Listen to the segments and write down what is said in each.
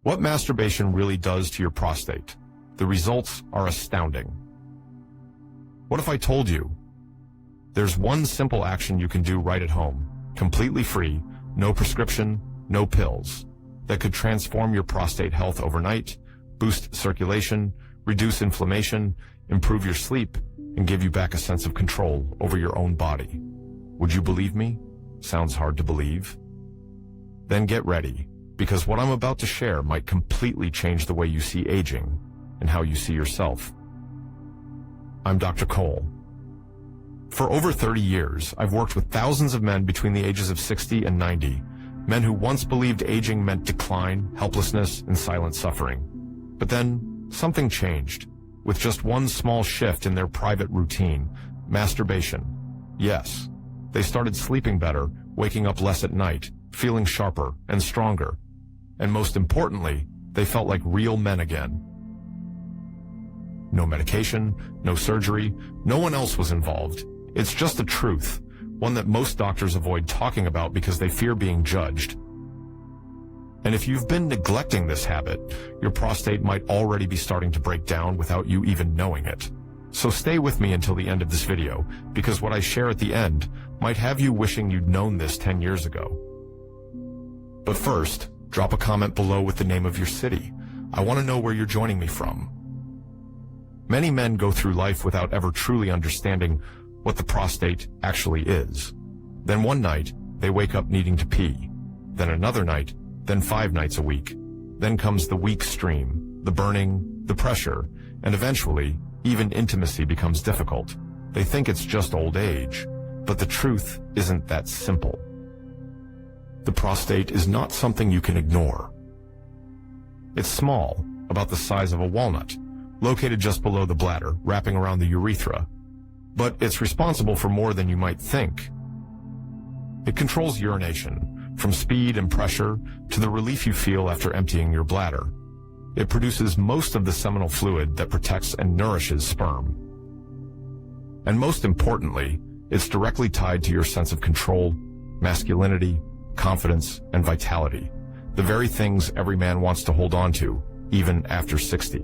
What masturbation really does to your prostate. The results are astounding. What if I told you? There's one simple action you can do right at home, completely free, no prescription, no pills, that could transform your prostate health overnight, boost circulation, reduce inflammation, improve your sleep, and give you back a sense of control over your own body. Would you believe me? Sounds hard to believe. Then get ready, because what I'm about to share might completely change the way you see aging and how you see yourself. I'm Dr. Cole. For over 30 years, I've worked with thousands of men between the ages of 60 and 90, men who once believed aging meant decline, helplessness, and silent suffering. But then, something changed. With just one small shift in their private routine, masturbation. Yes, they started sleeping better, waking up less at night, feeling sharper and stronger. And most importantly, they felt like real men again. No medication, no surgery, no one else was involved. It's just a truth, one that most doctors avoid talking about because they fear being judged. And if you've been neglecting this habit, your prostate might already be starting to break down without you even knowing it. So stay with me until the end of this video, because what I share at the end might have you wishing you'd known this 10 years ago. But first, drop a comment below with the name of your city. I want to know where you're joining me from. Many men go through life without ever truly understanding what the prostate actually is. Then one night, they wake up needing to pee. Then another night, then 5 nights a week. Then comes the weak stream, the burning, the pressure, and eventually, even intimacy becomes difficult. They think it's just old age, but the truth isn't that simple. The prostate is not something you can ignore. It's small, about the size of a walnut, located just below the bladder, wrapping around the urethra. But it's responsible for more than you might think. It controls urination, from speed and pressure to the relief you feel after emptying your bladder. It produces most of the seminal fluid that protects and nourishes sperm. And most importantly, it's directly tied to your sense of control, masculinity, confidence, and vitality, the very things every man wants to hold on to, even after 60.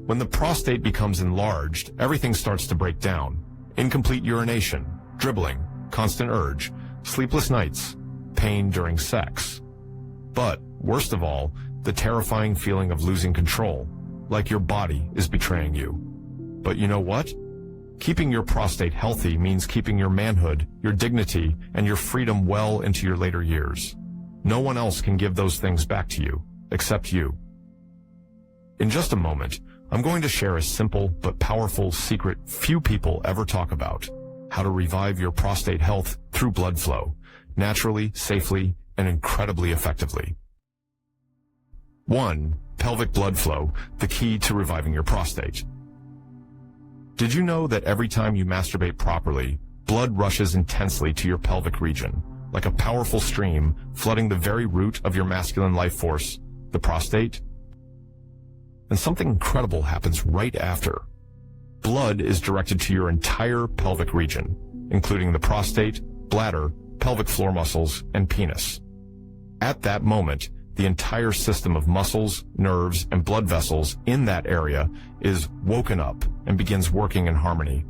When the prostate becomes enlarged, everything starts to break down. Incomplete urination, dribbling, constant urge, sleepless nights, pain during sex. But, worst of all, the terrifying feeling of losing control, like your body is betraying you. But you know what? Keeping your prostate healthy means keeping your manhood, your dignity, and your freedom well into your later years. No one else can give those things back to you, except you. In just a moment, I'm going to share a simple but powerful secret few people ever talk about: how to revive your prostate health through blood flow, naturally, safely, and incredibly effectively. 1. Pelvic blood flow, the key to reviving your prostate. Did you know that every time you masturbate properly, blood rushes intensely to your pelvic region, like a powerful stream flooding the very root of your masculine life force, the prostate? And something incredible happens right after. Blood is directed to your entire pelvic region, including the prostate, bladder, pelvic floor muscles, and penis. At that moment, the entire system of muscles, nerves, and blood vessels in that area is woken up and begins working in harmony.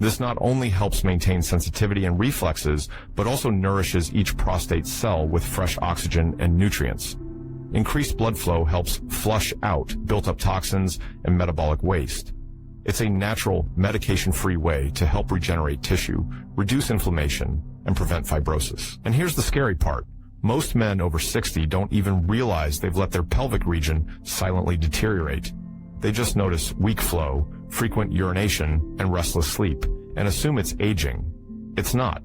This not only helps maintain sensitivity and reflexes, but also nourishes each prostate cell with fresh oxygen and nutrients. Increased blood flow helps flush out built-up toxins and metabolic waste. It's a natural, medication-free way to help regenerate tissue, reduce inflammation, and prevent fibrosis. And here's the scary part. Most men over 60 don't even realize they've let their pelvic region silently deteriorate. They just notice weak flow, frequent urination, and restless sleep, and assume it's aging. It's not.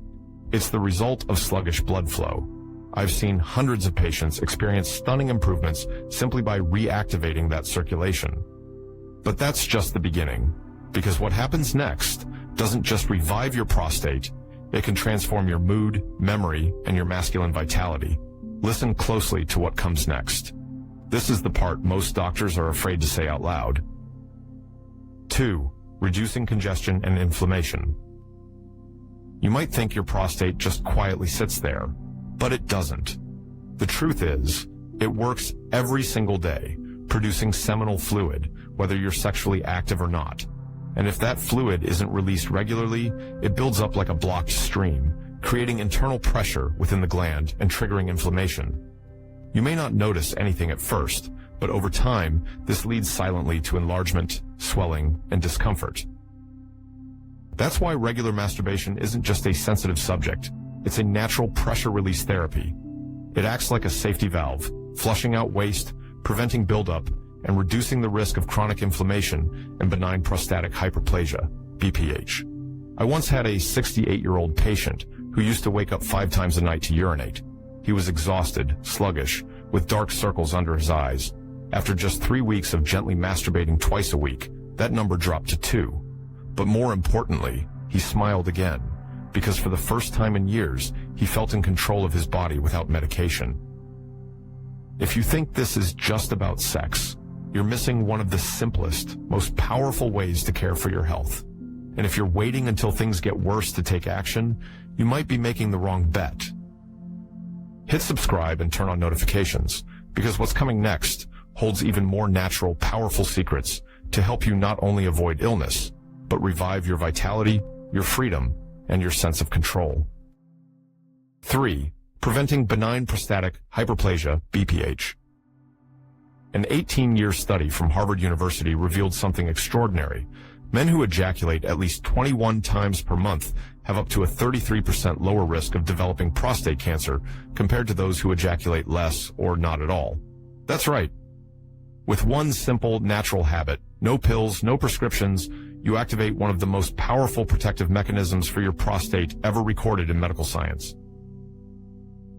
It's the result of sluggish blood flow. I've seen hundreds of patients experience stunning improvements simply by reactivating that circulation. But that's just the beginning, because what happens next doesn't just revive your prostate, it can transform your mood, memory, and your masculine vitality. Listen closely to what comes next. This is the part most doctors are afraid to say out loud. 2. Reducing congestion and inflammation. You might think your prostate just quietly sits there, but it doesn't. The truth is, It works every single day, producing seminal fluid, whether you're sexually active or not. And if that fluid isn't released regularly, it builds up like a blocked stream, creating internal pressure within the gland and triggering inflammation. You may not notice anything at first, but over time, this leads silently to enlargement, swelling, and discomfort. That's why regular masturbation isn't just a sensitive subject. It's a natural pressure release therapy. It acts like a safety valve, flushing out waste, preventing buildup, and reducing the risk of chronic inflammation and benign prostatic hyperplasia, BPH. I once had a 68-year-old patient who used to wake up 5 times a night to urinate. He was exhausted, sluggish, with dark circles under his eyes. After just 3 weeks of gently masturbating twice a week, that number dropped to 2. But more importantly, he smiled again, because for the first time in years, he felt in control of his body without medication. If you think this is just about sex, you're missing one of the simplest, most powerful ways to care for your health. And if you're waiting until things get worse to take action, you might be making the wrong bet. Hit subscribe and turn on notifications, because what's coming next holds even more natural, powerful secrets to help you not only avoid illness, but revive your vitality, your freedom, and your sense of control. 3. Preventing benign prostatic hyperplasia, BPH. An 18-year study from Harvard University revealed something extraordinary. Men who ejaculate at least 21 times per month have up to a 33% lower risk of developing prostate cancer compared to those who ejaculate less or not at all. That's right. With one simple, natural habit, no pills, no prescriptions, you activate one of the most powerful protective mechanisms for your prostate ever recorded in medical science.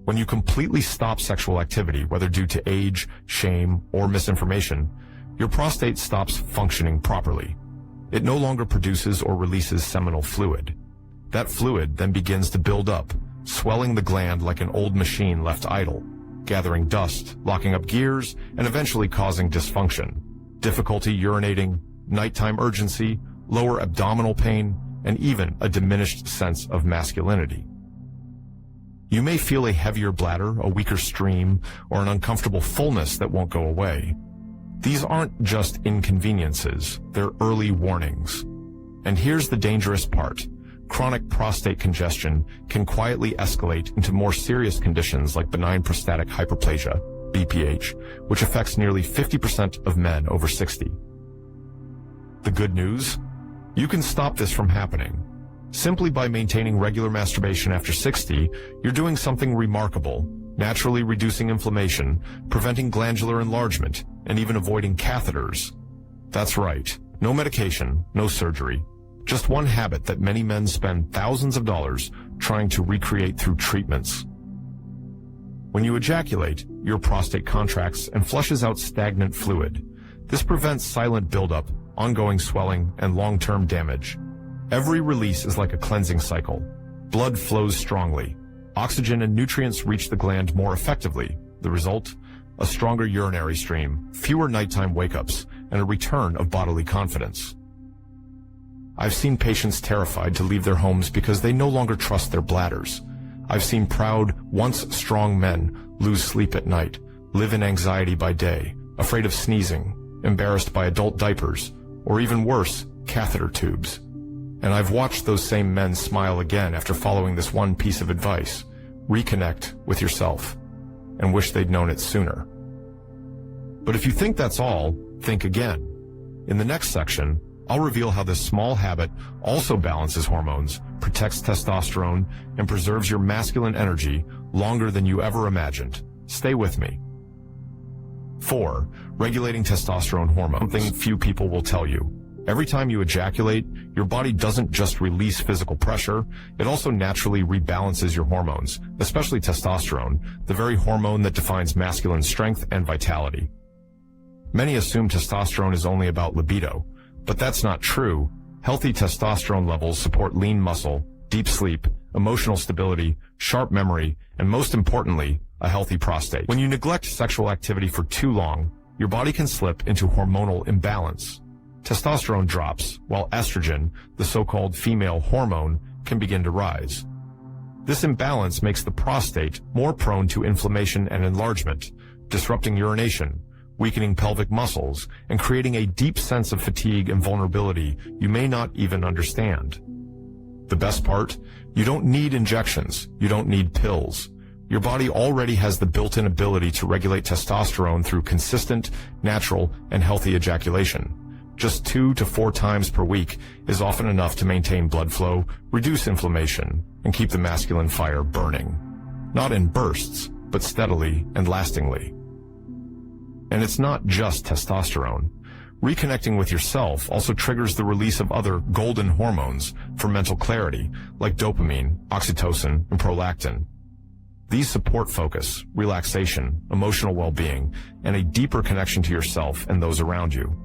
When you completely stop sexual activity, whether due to age, shame, or misinformation, your prostate stops functioning properly. It no longer produces or releases seminal fluid. That fluid then begins to build up, swelling the gland like an old machine left idle, gathering dust, locking up gears, and eventually causing dysfunction, difficulty urinating, nighttime urgency, lower abdominal pain, and even a diminished sense of masculinity. You may feel a heavier bladder, a weaker stream, or an uncomfortable fullness that won't go away. These aren't just inconveniences, they're early warnings. And here's the dangerous part. Chronic prostate congestion can quietly escalate into more serious conditions like benign prostatic hyperplasia, BPH, which affects nearly 50% of men over 60. The good news? You can stop this from happening. Simply by maintaining regular masturbation after 60, you're doing something remarkable, naturally reducing inflammation, preventing glandular enlargement, and even avoiding catheters. That's right, no medication, no surgery. Just one habit that many men spend thousands of dollars trying to recreate through treatments. When you ejaculate, your prostate contracts and flushes out stagnant fluid. This prevents silent buildup, ongoing swelling, and long-term damage. Every release is like a cleansing cycle. Blood flows strongly. Oxygen and nutrients reach the gland more effectively. The result? A stronger urinary stream, fewer nighttime wake-ups, and a return of bodily confidence. I've seen patients terrified to leave their homes because they no longer trust their bladders. I've seen proud, once strong men lose sleep at night, live in anxiety by day, afraid of sneezing, embarrassed by adult diapers, or even worse, catheter tubes. And I've watched those same men smile again after following this one piece of advice. Reconnect with yourself, and wish they'd known it sooner. But if you think that's all, think again. In the next section, I'll reveal how this small habit also balances hormones, protects testosterone, and preserves your masculine energy longer than you ever imagined. Stay with me. 4. Regulating testosterone hormones. Something few people will tell you. Every time you ejaculate, your body doesn't just release physical pressure, it also naturally rebalances your hormones, especially testosterone, the very hormone that defines masculine strength and vitality. Many assume testosterone is only about libido, but that's not true. Healthy testosterone levels support lean muscle, deep sleep, emotional stability, sharp memory, and most importantly, a healthy prostate. When you neglect sexual activity for too long, your body can slip into hormonal imbalance. Testosterone drops, while estrogen, the so-called female hormone, can begin to rise. This imbalance makes the prostate more prone to inflammation and enlargement, disrupting urination, weakening pelvic muscles, and creating a deep sense of fatigue and vulnerability you may not even understand. The best part? You don't need injections. You don't need pills. Your body already has the built-in ability to regulate testosterone through consistent, natural, and healthy ejaculation. Just 2 to 4 times per week is often enough to maintain blood flow, reduce inflammation, and keep the masculine fire burning. Not in bursts, but steadily and lastingly. And it's not just testosterone. Reconnecting with yourself also triggers the release of other golden hormones for mental clarity, like dopamine, oxytocin, and prolactin. These support focus, relaxation, emotional well-being, and a deeper connection to yourself and those around you.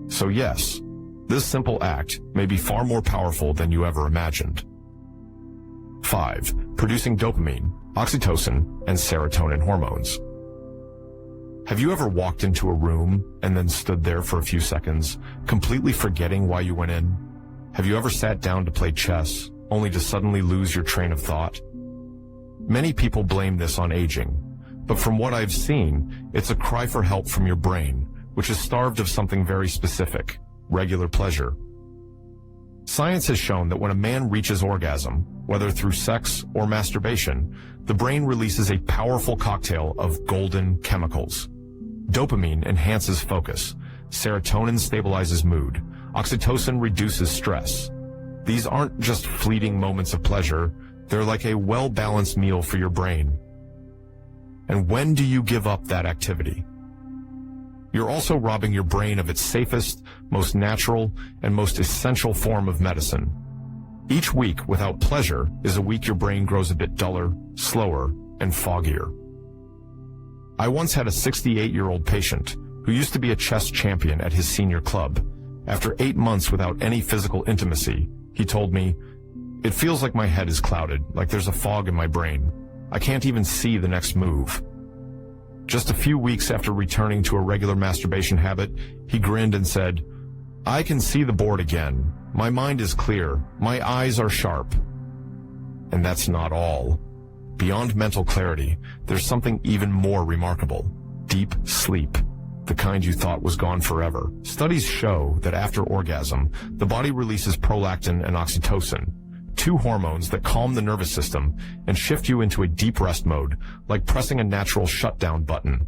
So yes, this simple act may be far more powerful than you ever imagined. 5. Producing dopamine, oxytocin, and serotonin hormones. Have you ever walked into a room and then stood there for a few seconds, completely forgetting why you went in? Have you ever sat down to play chess, only to suddenly lose your train of thought? Many people blame this on aging, but from what I've seen, it's a cry for help from your brain, which is starved of something very specific, regular pleasure. Science has shown that when a man reaches orgasm, whether through sex or masturbation, the brain releases a powerful cocktail of golden chemicals. Dopamine enhances focus, serotonin stabilizes mood, oxytocin reduces stress. These aren't just fleeting moments of pleasure, they're like a well-balanced meal for your brain. And when do you give up that activity? You're also robbing your brain of its safest, most natural, and most essential form of medicine. Each week without pleasure is a week your brain grows a bit duller, slower, and foggier. I once had a 68-year-old patient who used to be a chess champion at his senior club. After 8 months without any physical intimacy, he told me, "It feels like my head is clouded, like there's a fog in my brain. I can't even see the next move." Just a few weeks after returning to a regular masturbation habit, he grinned and said, "I can see the board again. My mind is clear. My eyes are sharp." And that's not all. Beyond mental clarity, there's something even more remarkable. Deep sleep. The kind you thought was gone forever. Studies show that after orgasm, the body releases prolactin and oxytocin, 2 hormones that calm the nervous system and shift you into a deep rest mode, like pressing a natural shutdown button.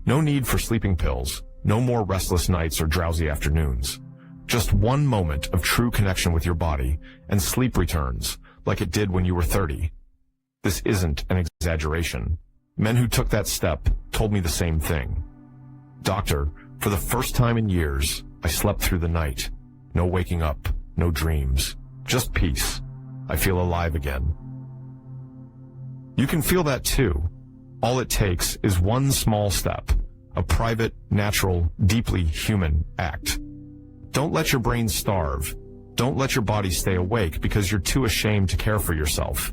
No need for sleeping pills, no more restless nights or drowsy afternoons. Just 1 moment of true connection with your body, and sleep returns, like it did when you were 30. This isn't an exaggeration. Men who took that step told me the same thing. "Doctor, for the first time in years, I slept through the night. No waking up, no dreams, just peace. I feel alive again." You can feel that too. All it takes is 1 small step, a private, natural, deeply human act. Don't let your brain starve. Don't let your body stay awake because you're too ashamed to care for yourself.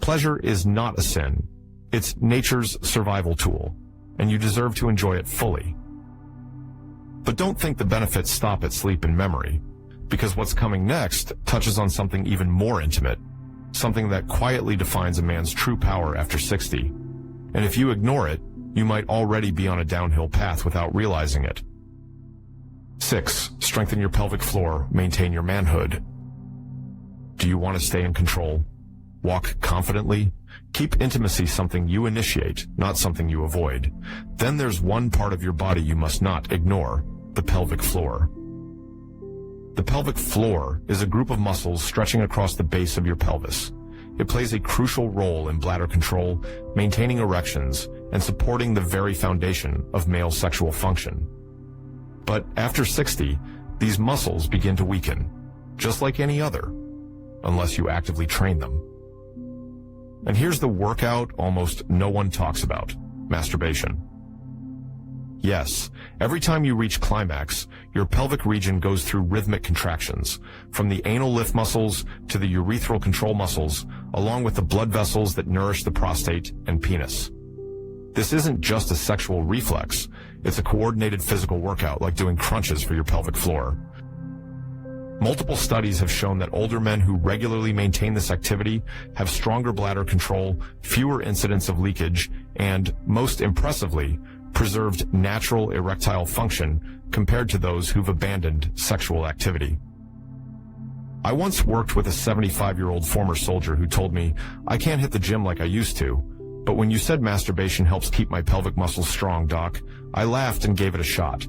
Pleasure is not a sin. It's nature's survival tool, and you deserve to enjoy it fully. But don't think the benefits stop at sleep and memory, because what's coming next touches on something even more intimate, something that quietly defines a man's true power after 60. And if you ignore it, you might already be on a downhill path without realizing it. 6. Strengthen your pelvic floor, maintain your manhood. Do you want to stay in control? Walk confidently? Keep intimacy something you initiate, not something you avoid. Then there's one part of your body you must not ignore, the pelvic floor. The pelvic floor is a group of muscles stretching across the base of your pelvis. It plays a crucial role in bladder control, maintaining erections, and supporting the very foundation of male sexual function. But after 60, these muscles begin to weaken, just like any other, unless you actively train them. And here's the workout almost no one talks about: masturbation. Yes, every time you reach climax, your pelvic region goes through rhythmic contractions, from the anal lift muscles to the urethral control muscles, along with the blood vessels that nourish the prostate and penis. This isn't just a sexual reflex, it's a coordinated physical workout like doing crunches for your pelvic floor. Multiple studies have shown that older men who regularly maintain this activity have stronger bladder control, fewer incidents of leakage, and, most impressively, preserved natural erectile function compared to those who've abandoned sexual activity. I once worked with a 75-year-old former soldier who told me, "I can't hit the gym like I used to, but when you said masturbation helps keep my pelvic muscles strong, Doc, I laughed and gave it a shot."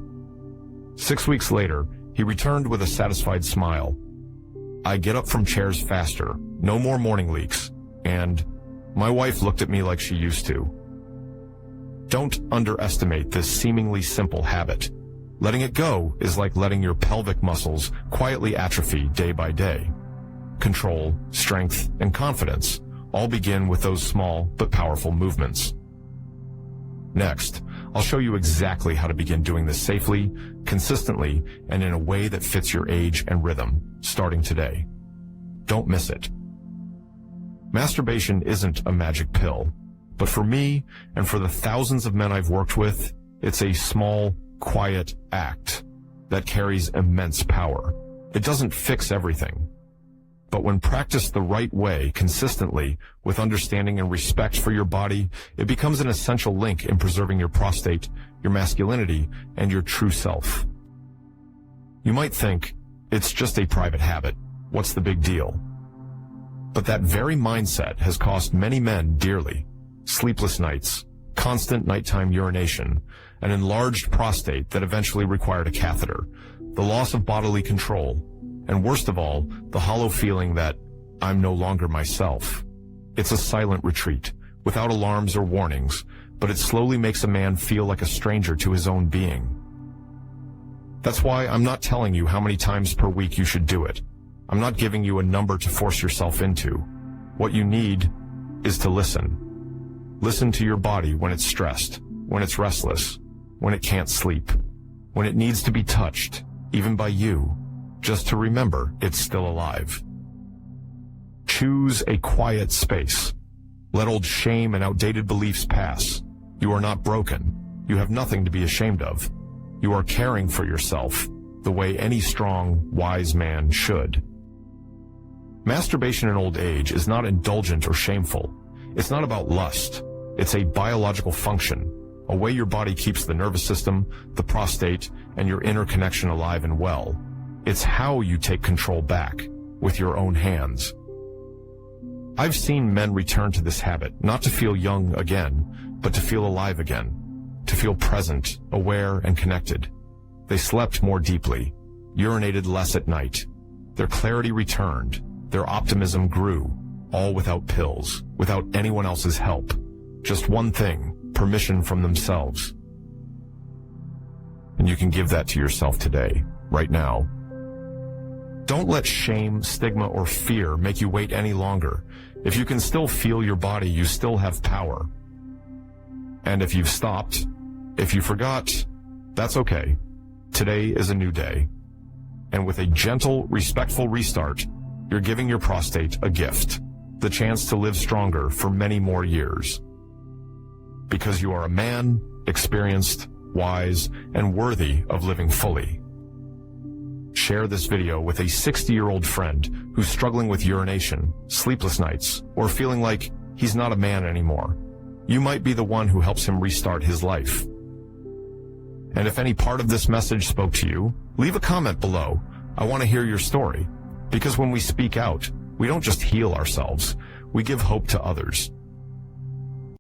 6 weeks later, he returned with a satisfied smile. "I get up from chairs faster, no more morning leaks, and my wife looked at me like she used to." Don't underestimate this seemingly simple habit. Letting it go is like letting your pelvic muscles quietly atrophy day by day. Control, strength, and confidence all begin with those small but powerful movements. Next, I'll show you exactly how to begin doing this safely, consistently, and in a way that fits your age and rhythm, starting today. Don't miss it. Masturbation isn't a magic pill, but for me and for the thousands of men I've worked with, it's a small, quiet act that carries immense power. It doesn't fix everything, but when practiced the right way, consistently, with understanding and respect for your body, it becomes an essential link in preserving your prostate, your masculinity, and your true self. You might think, it's just a private habit. What's the big deal? But that very mindset has cost many men dearly. Sleepless nights, constant nighttime urination, an enlarged prostate that eventually required a catheter, the loss of bodily control, and worst of all, the hollow feeling that I'm no longer myself. It's a silent retreat, without alarms or warnings, but it slowly makes a man feel like a stranger to his own being. That's why I'm not telling you how many times per week you should do it. I'm not giving you a number to force yourself into. What you need is to listen. Listen to your body when it's stressed, when it's restless, when it can't sleep, when it needs to be touched, even by you, just to remember it's still alive. Choose a quiet space. Let old shame and outdated beliefs pass. You are not broken. You have nothing to be ashamed of. You are caring for yourself the way any strong, wise man should. Masturbation in old age is not indulgent or shameful. It's not about lust. It's a biological function, a way your body keeps the nervous system, the prostate, and your inner connection alive and well. It's how you take control back, with your own hands. I've seen men return to this habit, not to feel young again, but to feel alive again, to feel present, aware, and connected. They slept more deeply, urinated less at night. Their clarity returned, their optimism grew, all without pills, without anyone else's help. Just one thing, permission from themselves. And you can give that to yourself today, right now. Don't let shame, stigma, or fear make you wait any longer. If you can still feel your body, you still have power. And if you've stopped, if you forgot, that's okay. Today is a new day. And with a gentle, respectful restart, you're giving your prostate a gift, the chance to live stronger for many more years. Because you are a man, experienced, wise, and worthy of living fully. Share this video with a 60-year-old friend who's struggling with urination, sleepless nights, or feeling like he's not a man anymore. You might be the one who helps him restart his life. And if any part of this message spoke to you, leave a comment below. I want to hear your story. Because when we speak out, we don't just heal ourselves, we give hope to others.